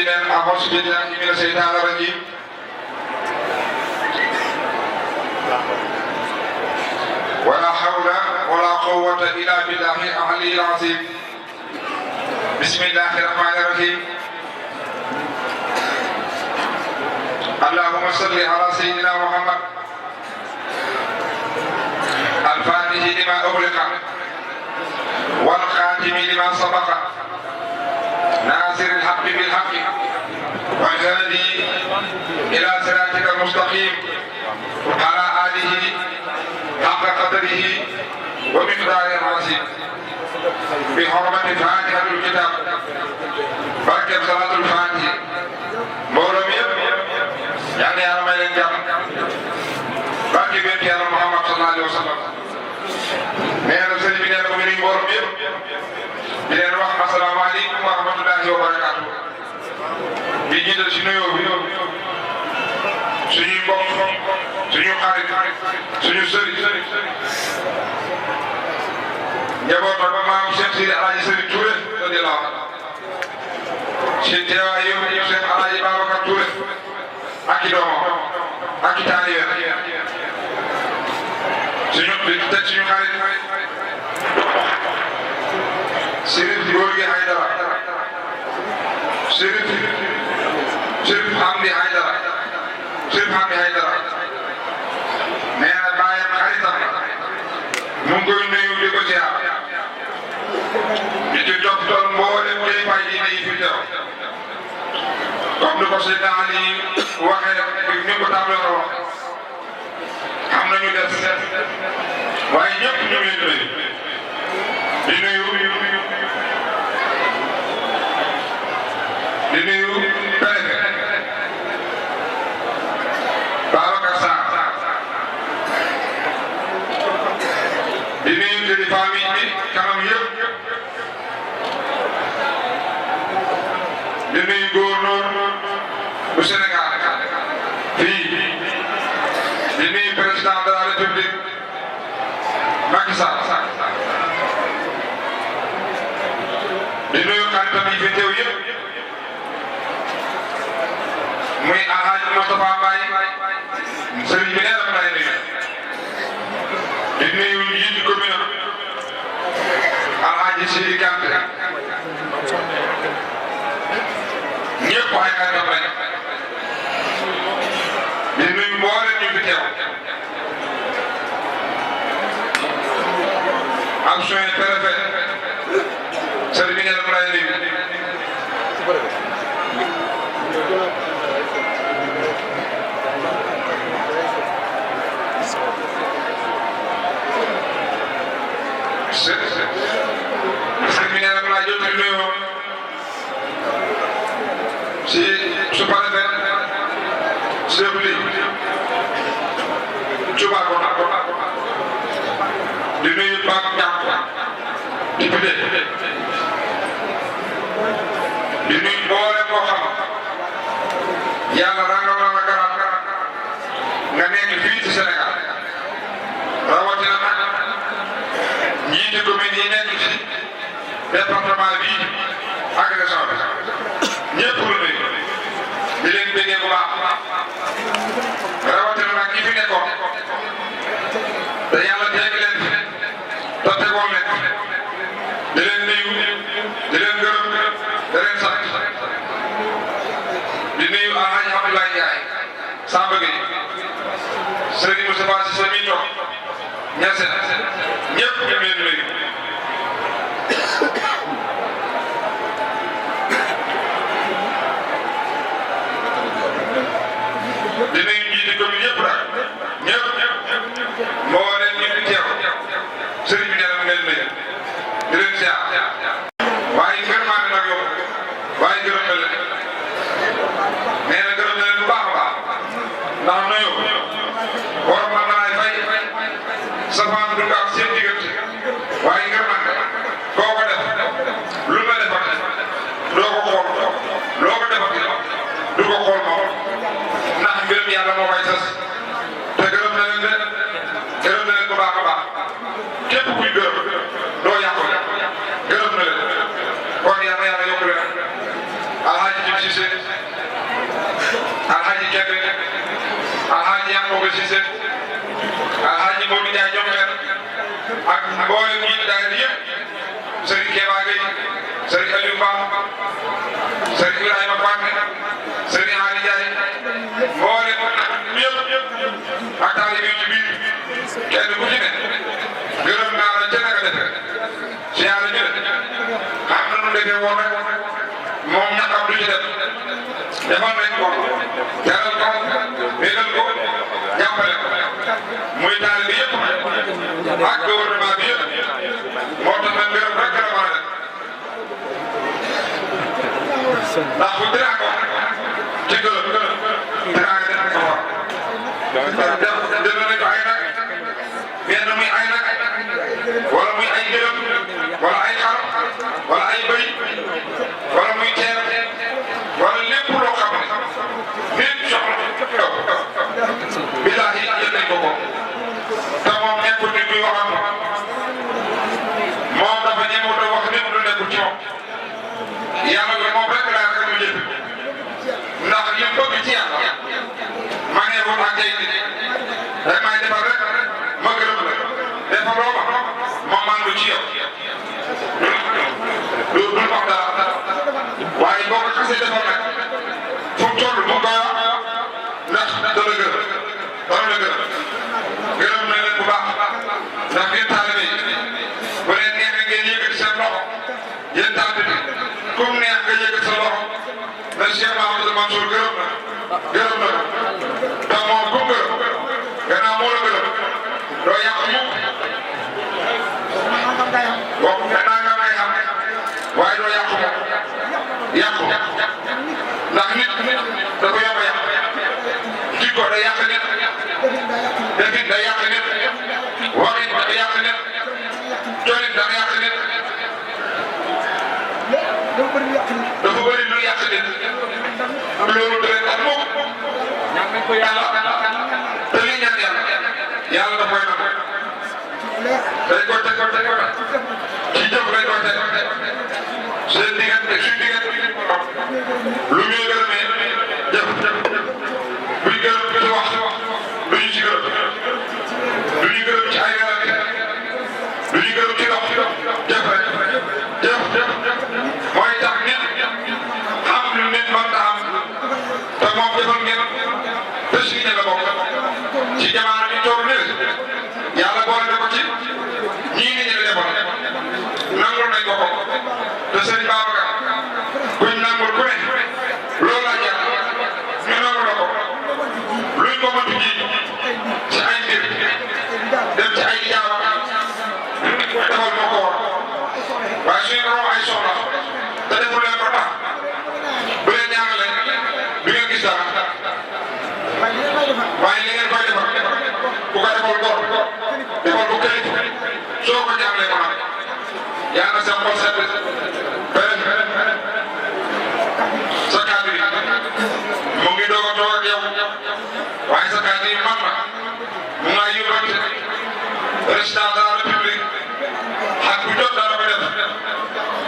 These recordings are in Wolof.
من أعوذ بالله من الشيطان الرجيم ولا حول ولا قوة إلا بالله العلي العظيم بسم الله الرحمن الرحيم اللهم صل على سيدنا محمد الفاتح لما أغلق والخاتم لما سبق ناصر الحق بالحق والهادي إلى صراطك المستقيم على آله حق قدره ومقداره العظيم بحرمة فاتحة الكتاب بركة صلاة الفاتحة مولم يعني يا رب الجام بركة بنت يا رب محمد صلى الله عليه وسلم نحن سيدنا بن المؤمنين مولم بلين وقت السلام عليكم ورحمة الله وبركاته بيجي سنيو suñuy mbokk suñu xarit suñu sëriñ njaboot ba maam Cheikh Sidi Alaaji Sëriñ Touré radiyallahu anhu ci teewaay yow Cheikh Alaaji Babacar Touré ak i doomam ak i taalibe suñu teg suñu xarit Sëriñ Gorgui Aïdara Sëriñ Hamdi Aïdara Sëriñ Hamdi Aïdara nee na bàyyam xaritam mu ngi koy nuyu di ko ziar di ci toppatoo mboolem kilifa diine yi fi teew comme ni ko Seydina Ali waxee ni ko tàmbalee ko waxee xam nañu des waaye ñëpp ñu ngi leen di nuyu préfet Babacar Sarr di nuyu kilifa bi kanam yëpp di nuyu gouverneur bu Sénégal fii di nuyu président de la République Macky Sall di nuyu xaritam yi fi teew yëpp muy Alhaji Moustapha Mbaye sëriñ bi nee na ma lay nuyu di nuyu njiitu commune Alhaji Sidi Kanté ñëpp ay xaritam lañ di nuyu mboolem ñu fi teew ak suñu préfet sëriñ bi nee na ma lay nuyu sëriñ bi nee na ma laa jot a nuyoo si sous-préfet chef li Toubacouta di nuyu Pape Ndiack député di nuyu mboolem koo xam yàlla rangal na la garab nga nekk fii ci Sénégal rawatina nag njiiti commune yi nekk ci département bi ak région bi ñëpp lu nuyu di leen déggee bu baax rawatina nag ñi fi nekkoon te yàlla teg leen fi te tegoon leen di leen nuyu di leen gërëm di leen sant di nuyu Alhaji Abdoulaye Ndiaye Samba Gueye Serigne Moustapha Cissé mi toog ñese ñëpp ñu leen nuyu di nuyu njiiti commune yëpp rek ñëpp moo leen ñu fi teew sëriñ bi nee na mu leen nuyu di leen ziar waaye gërëmaa ne nag yow waaye gërëm na leen nee na gërëm na leen bu baax a baax ndax nuyu war ma mën a fay safaan du gaaw seen diggante waaye gërëmante koo ko def lu la defati doo ko xool loo ko defati du ko xool moom ndax mbirum yàlla moo koy sas te gërëm na leen bu baax a baax képp kuy gërëm doo yàqu gërëm na leen kon yàlla yokk leen Alhaji Cissé Ndongo Cissé Alhaji Modou Ndiaye Jokalante ak mboolem ñi daal di yëpp Serigne Kéba Gueye Serigne Aliou Ba Serigne Ibrahima Fane Serigne Ali Ndiaye mboolem ñëpp ak taalibe yi ci biir kenn ku ci ne gërëm naa la ca naka defee si yàlla ñu ne xam na nu defee woon rek moom ñaxam du ci def defal nañ ko teral ko bégal ko jàppale ko muy taalibe yëpp ak gouvernement bi yëpp moo tax nag gërëm rek la mën a def ndax bu dira ko ci gërëm dira nga def ko war def nañ ko ay nag benn muy ay nag wala muy ay gërëm wala ay xar wala ay bëy wala muy ceeb wala lépp loo xam ne nit soxla billaahi jël nañ ko te moom nekkul nit muy waxam moom dafa ñëw te wax nit lu nekkul ci moom yàlla la moom rek laa rek mu jëf ndax li mu bëgg ci yàlla ma ne ko ak tey rek may defal rek ma gërëm la defaloo ma mandu ci yow du wax dara waaye boo ko xasee defal nag fu mu toll mu koy wax ndax dana gërëm gërëm na leen bu baax ndax yéen taalibe yi bu leen neexee ngeen yëkkati seen loxo yéen taalibe bi comme neex nga yëkkati sa loxo na Cheikh Mahamadou Mansour gërëm na te moom ku gërëm gannaaw moo la gërëm doo yàq mukk bokk gannaaw nga may xam waaye doo yàq mukk ndax nit dafa yomb a yàq jikko day yàq nit defin day yàq nit waxin day yàq nit colin day yàq nit dafa bëri lu yàq nit loolu da leen tax mukk yàlla te li ñaan yàlla da koy nangu dañ ko teg ci jëf lañ ko teg seen diggante suñ diggante lu ñuy gërëmee jëf buñ gërëm ci wax lu ñu ci gërëm lu ñu gërëm ci ay garab lu ñu gërëm ci dox jëf rek jëf mooy tax nit xam lu nit mën ta am te moom defal ngeen te si ne la bokk ci jamono bi toog ne yàlla boole na ko ci ñii nit ñi defoon nangul nañ ko te sëñ Babacar kuñ nangul ku ne loolu la jaar ñu nangul la ko luñ ko mënti ji ci ay mbir dem ci ay jaaba defal moo ko war waaye suñu roo ay soxla te deful leen ko tax bu leen ñaanale du ngeen gis dara waaye li ngeen koy defal ku ko defal góor defal ko këyit soo ko ñaanalee ko nag yaa na seen xol sedd sa kàddu yi mu ngi doog a toog ak yow waaye sa kàddu yi man na mu ngi lay yóbbante président de la république ak bu jot dara ko def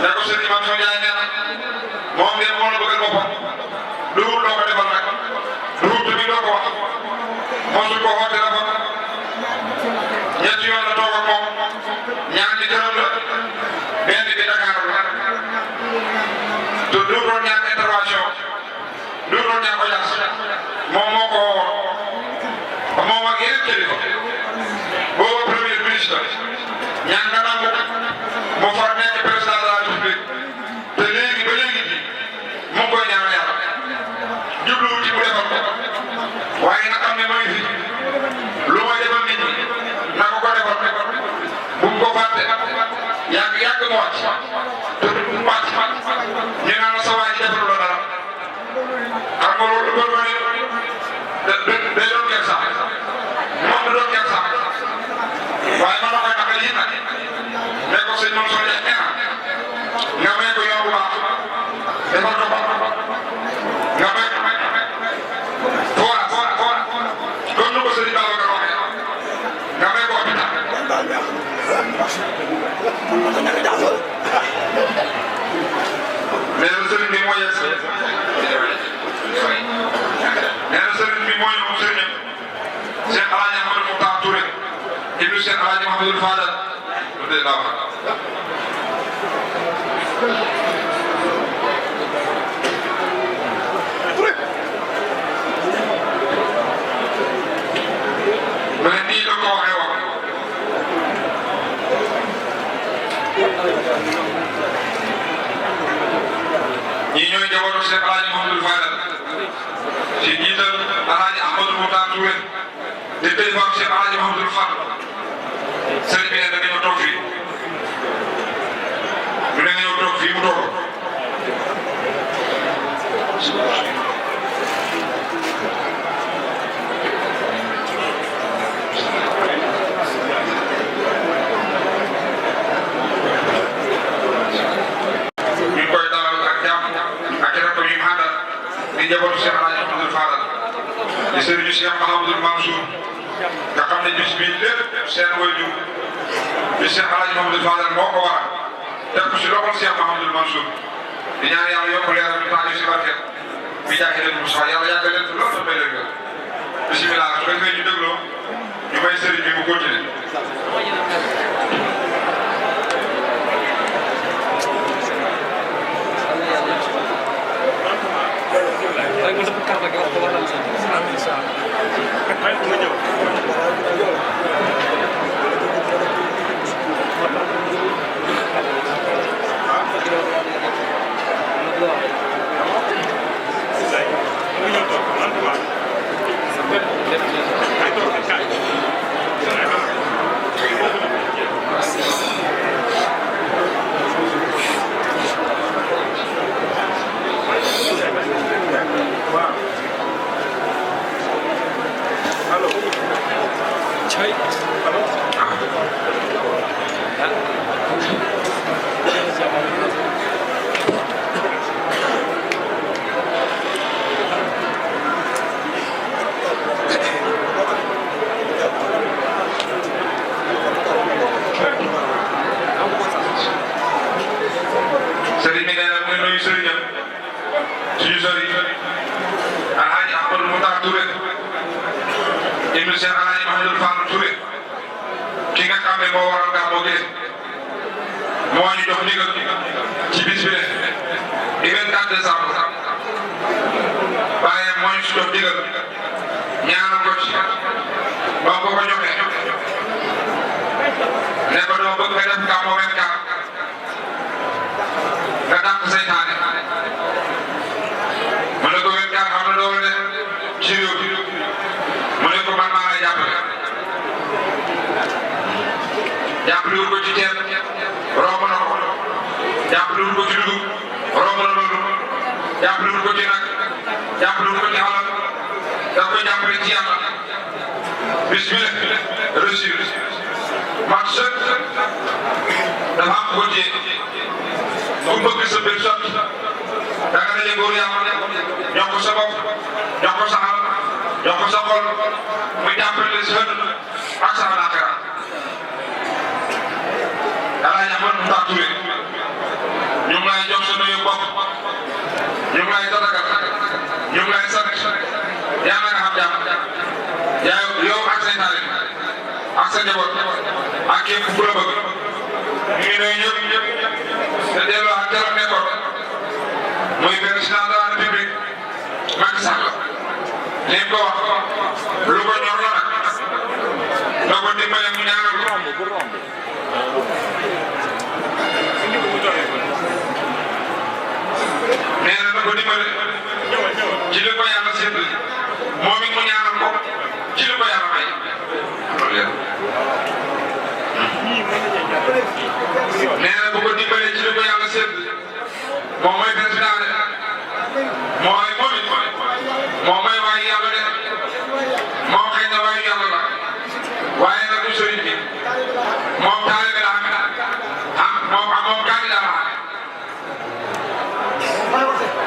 ne ko sëñ Mansour Ndiaye nee na moom ngeen moo la bëggal boppam duhut doo ko defal nag duhut bi doo ko wax mosul ko woo téléphone ñetti yoon la toog ak moom ñaar ñi gërëm la benn bi Dakar la te du doon ñaan intervention du doon ñaan audience moom moo ko woo moom ak yeneen kilifa boobu premier ministre ñaan nga nangu mu far nekk président de la République te léegi ba léegi ji mu ngi koy ñaan yàlla jubluwul ci mu defal ko waaye nag am ne mooy fi lu may defal nit ñi na ko ko defal bu mu ko fàtte yàgg mu wàcc te mu wàcc ñu naan la sa waa ji defal la dara xam nga loolu lu bëri day doon gerte sax moom du doon gerte sax waaye man ma koy naqal yi nag mais ko sëñ Mansour Ndiaye nee na nga may ko yoon bu baax defal ko baax nga may ko foora comme nu ko sëñ Babacar waxee nga may ko hôpital nee na sëriñ bi mooy yegg nee na sëriñ bi mooy moom sëriñam Cheikh El Hadj Amadou Moukhtar Touré ibnu Cheikh El Hadj Mouhamadoul Fadal radiyallahu anhu ma ne nii la ko waxee woon ñii ñooy njabootu Cheikh El Hadj Mouhamadoul Fadal ci jiital El Hadj Amadou Moukhtar Touré di kilifaam Cheikh El Hadj Mouhamadoul Fadal sëriñ bi ne da nga ñëw toog fii mu ne nga ñëw toog fii mu toog ñu koy dalal ak jàmm ak rakk yu mu àndal di njabootu Cheikh El Hadj Mouhamadoul Fadal di sëriñu Cheikh Mahamadul Mansour nga xam ne bis bi lépp seen waajur bi Cheikh El Hadj Mouhamadoul Fadal moo ko waral teg ko si loxol Cheikh Mahamadul Mansour di ñaan yàlla yokk leeral bi tax ñu si barket bi jaaxi leen Moussa yàlla yàggal leen fi lool sa may leen bisimilah su ko defee ñu dégloo ñu may sëriñ bi mu continuer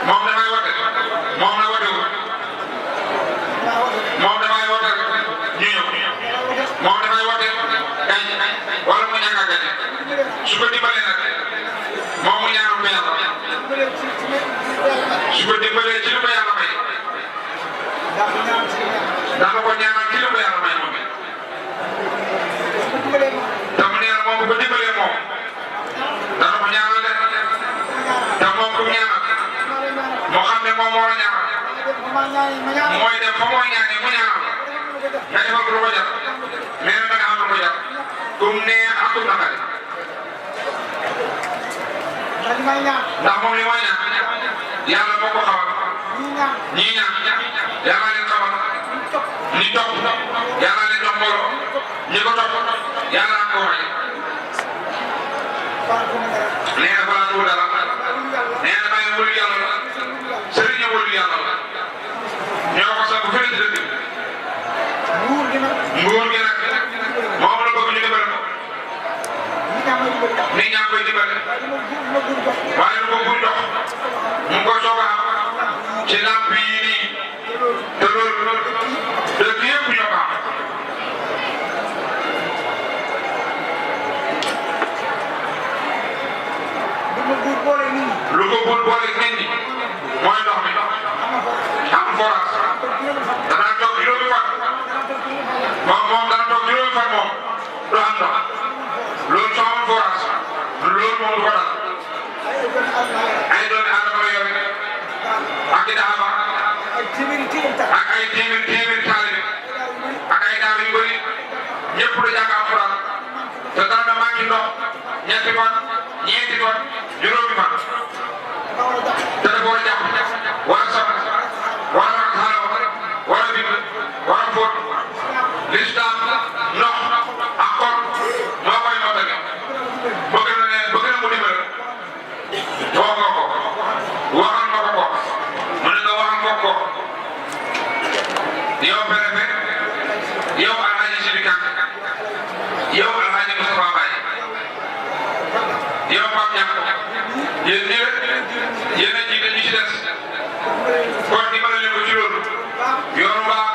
moom damay wote ne moom moo la ñaanal mooy dem fa mooy ñaanee mu ñaanal nga defal ko lu ko jar nee na da nga am lu ko jar kum neex ak kum naqari ndax moom li mooy ñaan yàlla moo ko xamal ñii ñaan yàlla leen xamal ñi topp yàlla leen jox mbooloo ñi ko topp yàlla ko may nee na balaa tuuti dara nee na may wëlu yàlla la sëriñ wëlu yàlla la ñoo ko sax bu fële ci dëkk nguur gi nag moom la bëgg ñu dimbale ko nit ñaa koy dimbale waaye lu ko bur jox mu ngi koy soog a am ci lamp yi nii te loolu dëkk yëpp ñoo ko am lu ko bur boole nit ñi mooy ndox mi am forage dana toog juróomi fan moom dana toog juróomi fan moom du am ndox loolu soo amul forage loolu moom du ko dal ay doomi aadama la yore ak i daaba ak ay téeméeri taalibe ak ay daara yu bëri ñëpp lu jàng alxuraan te dara da manqué ndox ñetti fan ñeenti fan juróomi fan te dafa war a jàpp war a sabal war a xaaral war a bind war a fóot lislaam ndox ak xol moo koy mottali bëgg na mu dimbale wax nga ko waxal nga ko mu ne nga waxal nga ko yow préfet yow Alhaji Sidi Kane yow Alhaji Moustapha Mbaye yow Pape Niang yéen ñii rek yéen a jiite ñi ci des kon dimbale leen ko ci loolu yoonu baax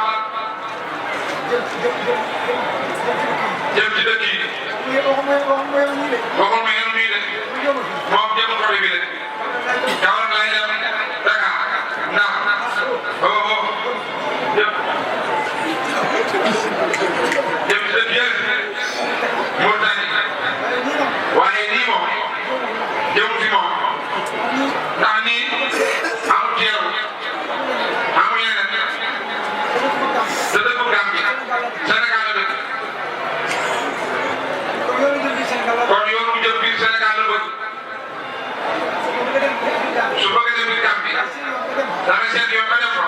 jëm ci dëkk yi waxul ma yéen ñii de moom jëmul côté bi de Kaolack lay dem Dakar ndax boobu jëm ci dëkk yële Mauritanie waaye nii moom jëmul fi moom ndax nii amul teeru amul yeneen te dëkku Gambie Sénégal la dëkk kon yoonu jëm biir Sénégal la bëgg su bëgg dem biir Gambie dana seet yoon ba def ko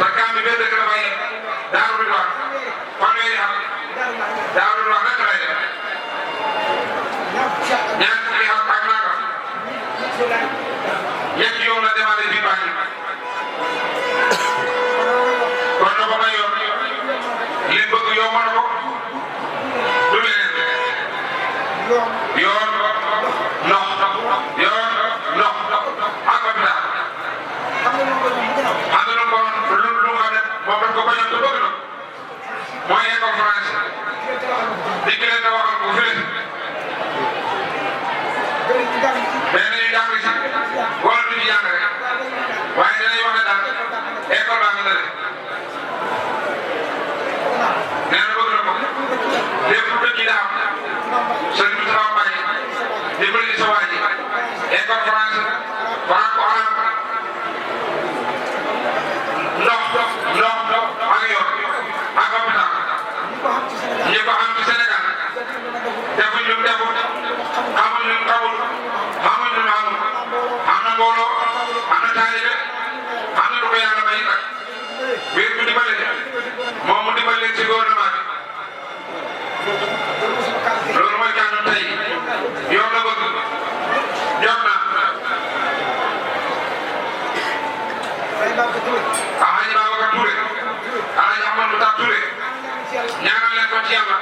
te Gambie benn dëkk la fay Daaru Ridwaan fanweeri at Daaru Ridwaan rek lay def ñaar fukki at ak naka ñetti yoon la demandé biir Banjul kon na ko may yoon li bëgg yow mën ko du leneen yoon ndox yoon ndox ak hôpital xam nga lu ko lu xam ne moom daf ko bañoon te bëgg na mooy école français dikk leen da waxal ko fële mais dañuy jàng si wala du ci jàng rek waaye danañ wax ne daal école baa nga dale nee na bëgg na ko lépp lu dëkk yi daa am sëñ bi sama mbay dimbali sa waa ji école français franco arabe ndox ak yoon ak hôpital ñi ko am ci Sénégal defuñ lu defut xamuñ lu xamul xamuñ lu amul am na mbooloo am na taalibe am na lu ko yàlla may nag biir bu dimbale moom mu dimbale leen ci gouvernement bi loolu mooy kàddu tey yoon la bëgg jot na Alhaji Babacar Touré Alhaji Ahmadou Tar Touré ñaanal leen ko ci yàlla